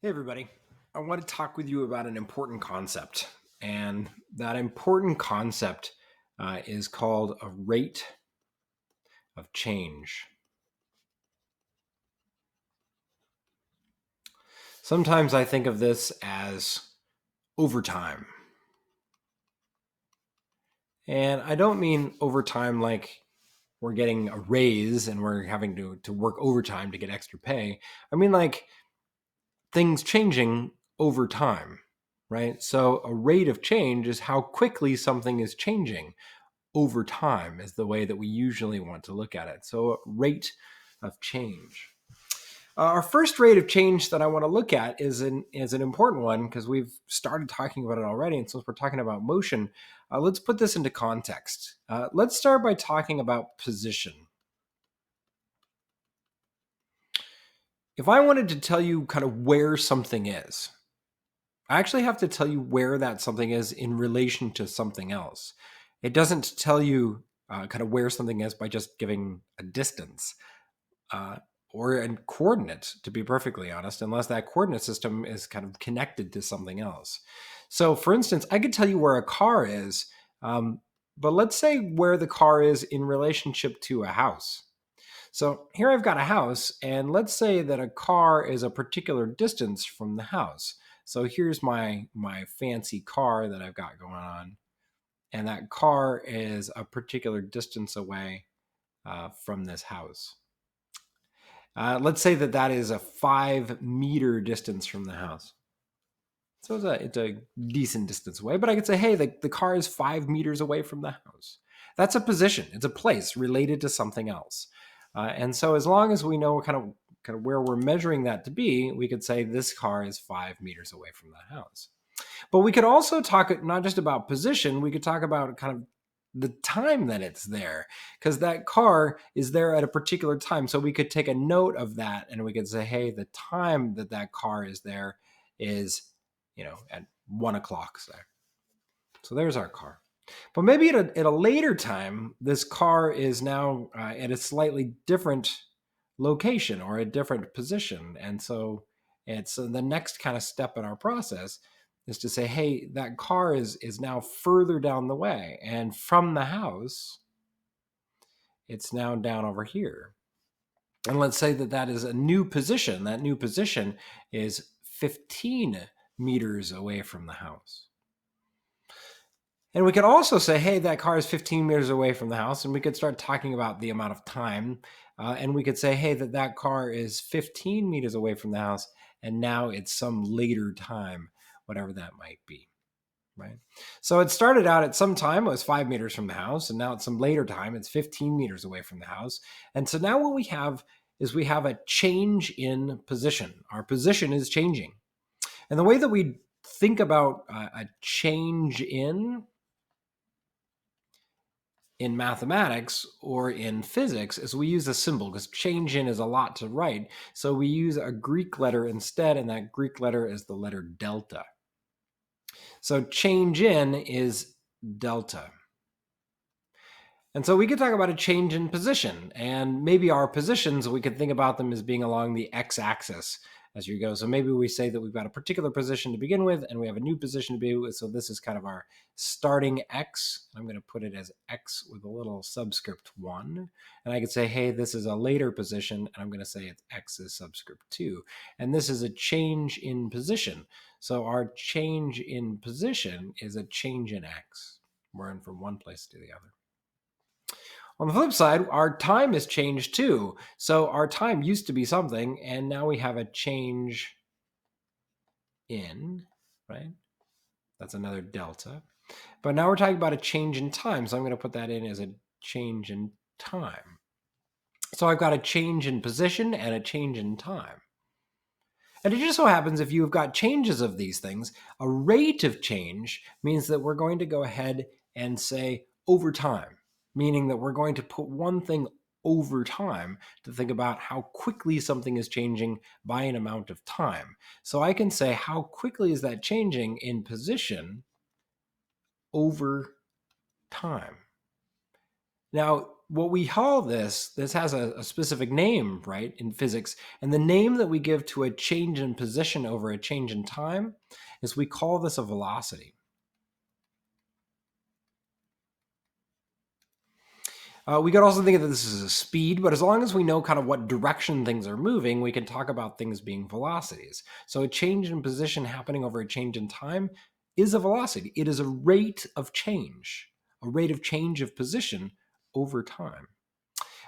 Hey, everybody. I want to talk with you about an important concept. And that important concept is called a rate of change. Sometimes I think of this as overtime. And I don't mean overtime like we're getting a raise and we're having to work overtime to get extra pay. I mean, like things changing over time, right? So a rate of change is how quickly something is changing over time is the way that we usually want to look at it. So rate of change. Our first rate of change that I want to look at is an important one because we've started talking about it already. And since we're talking about motion, let's put this into context. Let's start by talking about position. If I wanted to tell you kind of where something is, I actually have to tell you where that something is in relation to something else. It doesn't tell you kind of where something is by just giving a distance or a coordinate, to be perfectly honest, unless that coordinate system is kind of connected to something else. So, for instance, I could tell you where a car is, but let's say where the car is in relationship to a house. So here I've got a house, and let's say that a car is a particular distance from the house. So here's my fancy car that I've got going on, and that car is a particular distance away from this house. Let's say that that is a 5 meter distance from the house. So it's a decent distance away, but I could say, hey, the car is 5 meters away from the house. That's a position. It's a place related to something else. And so as long as we know kind of where we're measuring that to be, we could say this car is 5 meters away from the house. But we could also talk not just about position, we could talk about kind of the time that it's there, because that car is there at a particular time. So we could take a note of that and we could say, hey, the time that that car is there is, at 1 o'clock, say. So there's our car. But maybe at a later time, this car is now at a slightly different location or a different position. And so it's the next kind of step in our process is to say, hey, that car is now further down the way. And from the house, it's now down over here. And let's say that that is a new position. That new position is 15 meters away from the house. And we could also say, hey, that car is 15 meters away from the house. And we could start talking about the amount of time. And we could say, hey, that car is 15 meters away from the house. And now it's some later time, whatever that might be. Right. So it started out at some time, it was 5 meters from the house. And now at some later time, it's 15 meters away from the house. And so now what we have is we have a change in position. Our position is changing. And the way that we think about a change in mathematics or in physics is we use a symbol because change in is a lot to write. So we use a Greek letter instead, and that Greek letter is the letter delta. So change in is delta. And so we could talk about a change in position, and maybe our positions, we could think about them as being along the x-axis as you go. So maybe we say that we've got a particular position to begin with, and we have a new position to be with. So this is kind of our starting x. I'm going to put it as x with a little subscript 1. And I could say, hey, this is a later position, and I'm going to say it's x is subscript 2. And this is a change in position. So our change in position is a change in x. We're in from one place to the other. On the flip side, our time has changed too. So our time used to be something, and now we have a change in, right? That's another delta. But now we're talking about a change in time. So I'm going to put that in as a change in time. So I've got a change in position and a change in time. And it just so happens if you've got changes of these things, a rate of change means that we're going to go ahead and say over time, meaning that we're going to put one thing over time to think about how quickly something is changing by an amount of time. So I can say how quickly is that changing in position over time. Now, what we call this has a specific name, right, in physics. And the name that we give to a change in position over a change in time is we call this a velocity. We could also think of this as a speed, but as long as we know kind of what direction things are moving, we can talk about things being velocities. So a change in position happening over a change in time is a velocity. It is a rate of change of position over time.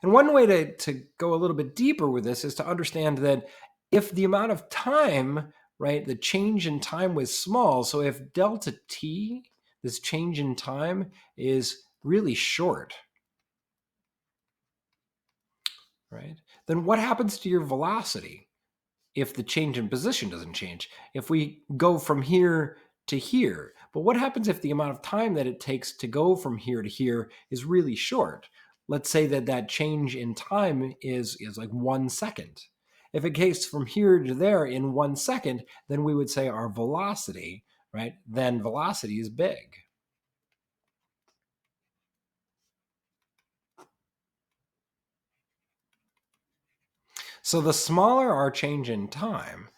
And one way to go a little bit deeper with this is to understand that if the amount of time, right, the change in time was small, so if delta t, this change in time, is really short, right, then what happens to your velocity if the change in position doesn't change? If we go from here to here, but what happens if the amount of time that it takes to go from here to here is really short? Let's say that change in time is like 1 second. If it takes from here to there in 1 second, then we would say our velocity, right? Then velocity is big. So the smaller our change in time,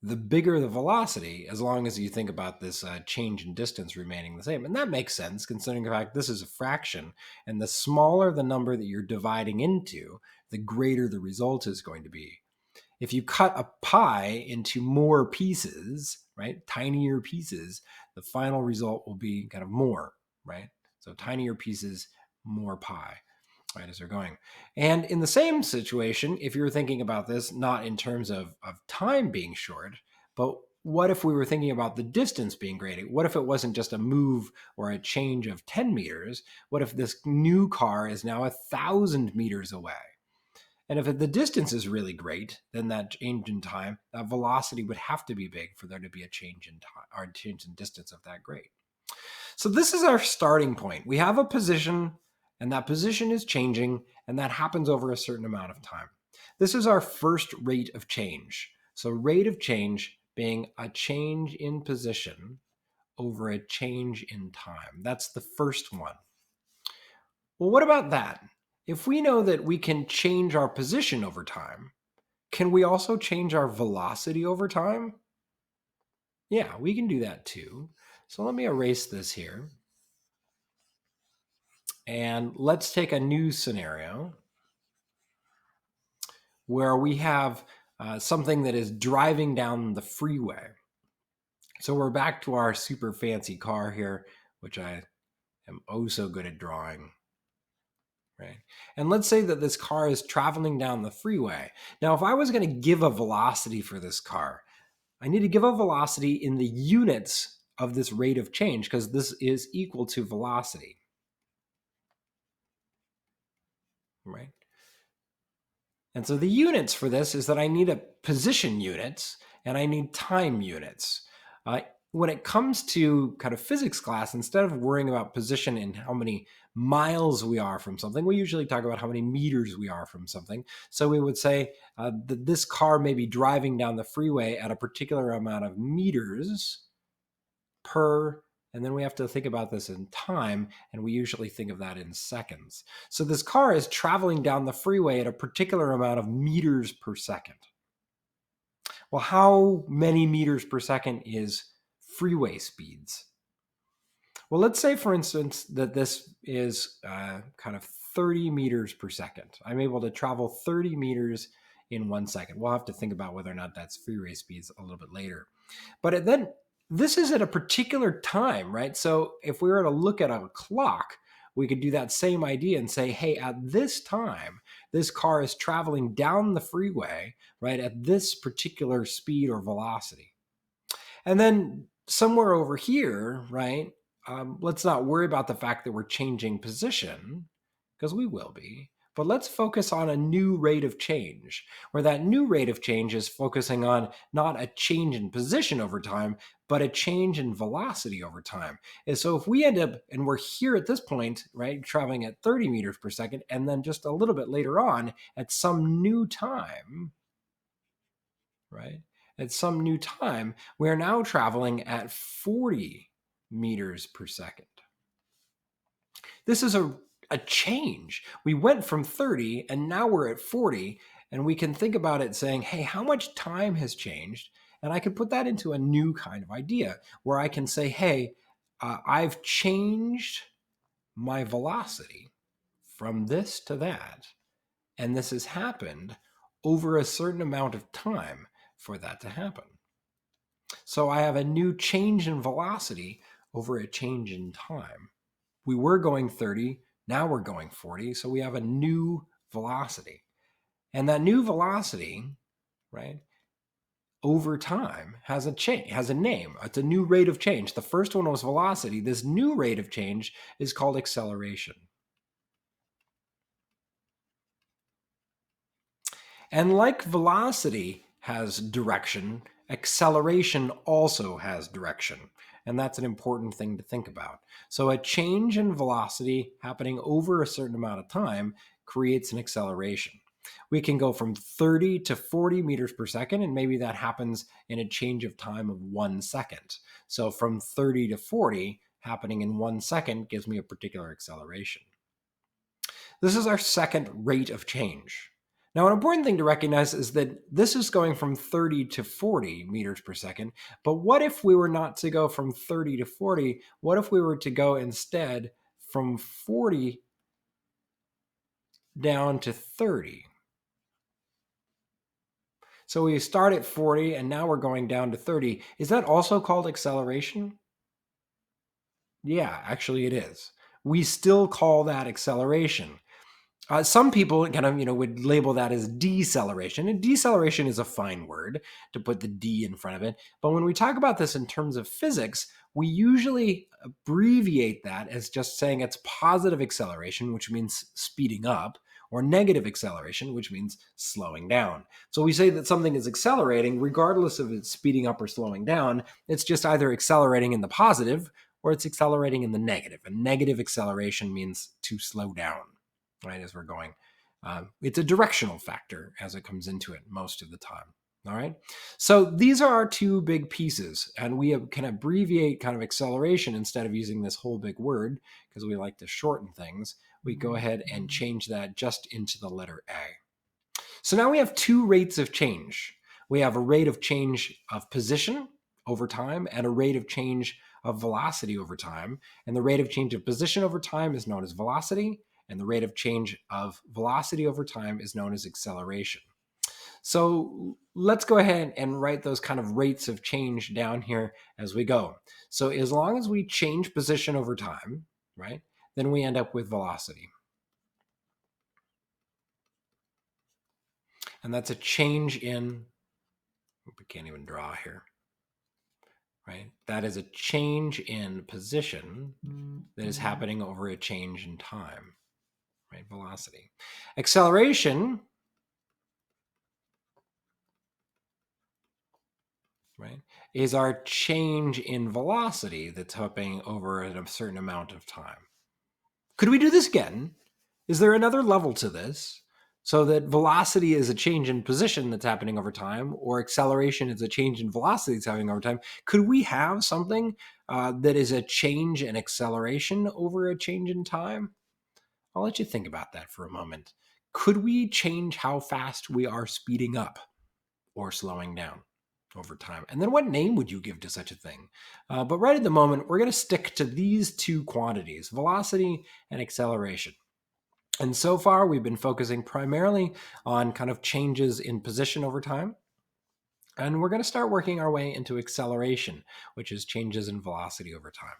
the bigger the velocity, as long as you think about this change in distance remaining the same. And that makes sense considering the fact this is a fraction, and the smaller the number that you're dividing into, the greater the result is going to be. If you cut a pie into more pieces, right, tinier pieces, the final result will be kind of more, right? So tinier pieces, more pie, right, as they're going. And in the same situation, if you're thinking about this not in terms of time being short, but what if we were thinking about the distance being great? What if it wasn't just a move or a change of 10 meters? What if this new car is now 1,000 meters away? And if the distance is really great, then that change in time, that velocity would have to be big for there to be a change in time or a change in distance of that great. So this is our starting point. We have a position, and that position is changing, and that happens over a certain amount of time. This is our first rate of change. So rate of change being a change in position over a change in time. That's the first one. Well, what about that? If we know that we can change our position over time, can we also change our velocity over time? Yeah, we can do that too. So let me erase this here. And let's take a new scenario where we have something that is driving down the freeway. So we're back to our super fancy car here, which I am oh so good at drawing. Right. And let's say that this car is traveling down the freeway. Now, if I was going to give a velocity for this car, I need to give a velocity in the units of this rate of change because this is equal to velocity. Right. And so the units for this is that I need a position units and I need time units. When it comes to kind of physics class, instead of worrying about position and how many miles we are from something, we usually talk about how many meters we are from something. So we would say that this car may be driving down the freeway at a particular amount of meters per, and then we have to think about this in time, and we usually think of that in seconds. So this car is traveling down the freeway at a particular amount of meters per second. Well, how many meters per second is freeway speeds? Well, let's say, for instance, that this is kind of 30 meters per second. I'm able to travel 30 meters in 1 second. We'll have to think about whether or not that's freeway speeds a little bit later. But then this is at a particular time, right? So if we were to look at a clock, we could do that same idea and say, hey, at this time, this car is traveling down the freeway, right, at this particular speed or velocity. And then somewhere over here, right, let's not worry about the fact that we're changing position, because we will be. But let's focus on a new rate of change, where that new rate of change is focusing on not a change in position over time, but a change in velocity over time. And so if we end up, and we're here at this point, right, traveling at 30 meters per second, and then just a little bit later on at some new time, right, at some new time, we're now traveling at 40 meters per second. This is a change. We went from 30 and now we're at 40, and we can think about it saying, hey, how much time has changed? And I can put that into a new kind of idea where I can say, hey, I've changed my velocity from this to that, and this has happened over a certain amount of time for that to happen. So I have a new change in velocity over a change in time. We were going 30, now we're going 40, so we have a new velocity. And that new velocity, right, over time has a change, has a name. It's a new rate of change. The first one was velocity. This new rate of change is called acceleration. And like velocity has direction, acceleration also has direction. And that's an important thing to think about. So a change in velocity happening over a certain amount of time creates an acceleration. We can go from 30 to 40 meters per second, and maybe that happens in a change of time of 1 second. So from 30 to 40 happening in 1 second gives me a particular acceleration. This is our second rate of change. Now, an important thing to recognize is that this is going from 30 to 40 meters per second. But what if we were not to go from 30 to 40? What if we were to go instead from 40 down to 30? So we start at 40 and now we're going down to 30. Is that also called acceleration? Yeah, actually it is. We still call that acceleration. Some people kind of, would label that as deceleration. And deceleration is a fine word to put the D in front of it. But when we talk about this in terms of physics, we usually abbreviate that as just saying it's positive acceleration, which means speeding up, or negative acceleration, which means slowing down. So we say that something is accelerating regardless of it's speeding up or slowing down. It's just either accelerating in the positive or it's accelerating in the negative. And negative acceleration means to slow down. Right, as we're going. It's a directional factor as it comes into it most of the time. All right. So these are our two big pieces, and we can abbreviate kind of acceleration instead of using this whole big word because we like to shorten things. We go ahead and change that just into the letter A. So now we have two rates of change. We have a rate of change of position over time and a rate of change of velocity over time. And the rate of change of position over time is known as velocity, and the rate of change of velocity over time is known as acceleration. So let's go ahead and write those kind of rates of change down here as we go. So as long as we change position over time, right, then we end up with velocity. And that's a change in, we can't even draw here, right? That is a change in position that is happening over a change in time. Right, velocity. Acceleration, right, is our change in velocity that's happening over a certain amount of time. Could we do this again? Is there another level to this? So that velocity is a change in position that's happening over time, or acceleration is a change in velocity that's happening over time. Could we have something that is a change in acceleration over a change in time? I'll let you think about that for a moment. Could we change how fast we are speeding up or slowing down over time? And then what name would you give to such a thing? But right at the moment, we're going to stick to these two quantities, velocity and acceleration. And so far, we've been focusing primarily on kind of changes in position over time. And we're going to start working our way into acceleration, which is changes in velocity over time.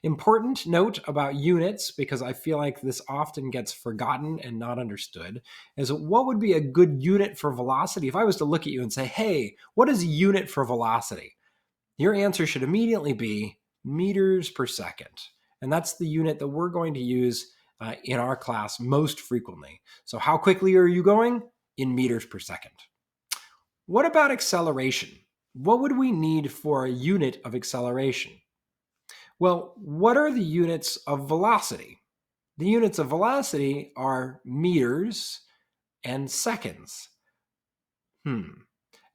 Important note about units, because I feel like this often gets forgotten and not understood, is what would be a good unit for velocity? If I was to look at you and say, hey, what is a unit for velocity? Your answer should immediately be meters per second. And that's the unit that we're going to use in our class most frequently. So how quickly are you going? In meters per second. What about acceleration? What would we need for a unit of acceleration? Well, what are the units of velocity? The units of velocity are meters and seconds. And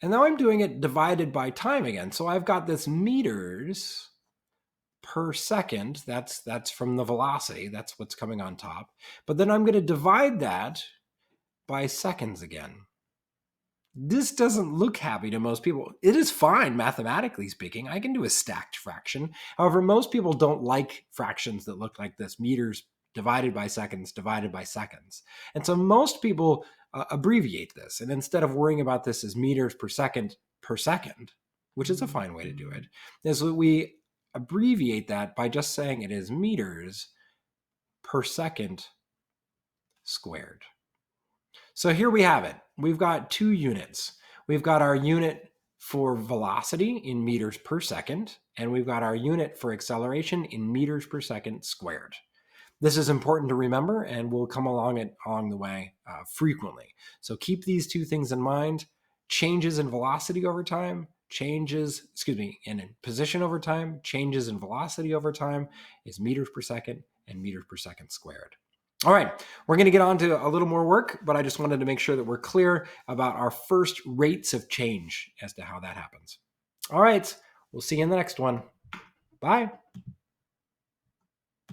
now I'm doing it divided by time again. So I've got this meters per second. That's from the velocity. That's what's coming on top. But then I'm going to divide that by seconds again. This doesn't look happy to most people. It is fine, mathematically speaking. I can do a stacked fraction. However, most people don't like fractions that look like this: meters divided by seconds divided by seconds. And so most people abbreviate this. And instead of worrying about this as meters per second, which is a fine way to do it, is that we abbreviate that by just saying it is meters per second squared. So here we have it. We've got two units. We've got our unit for velocity in meters per second, and we've got our unit for acceleration in meters per second squared. This is important to remember, and will come along the way frequently. So keep these two things in mind. Changes in velocity over time, in position over time, changes in velocity over time is meters per second and meters per second squared. All right, we're going to get on to a little more work, but I just wanted to make sure that we're clear about our first rates of change as to how that happens. All right, we'll see you in the next one. Bye.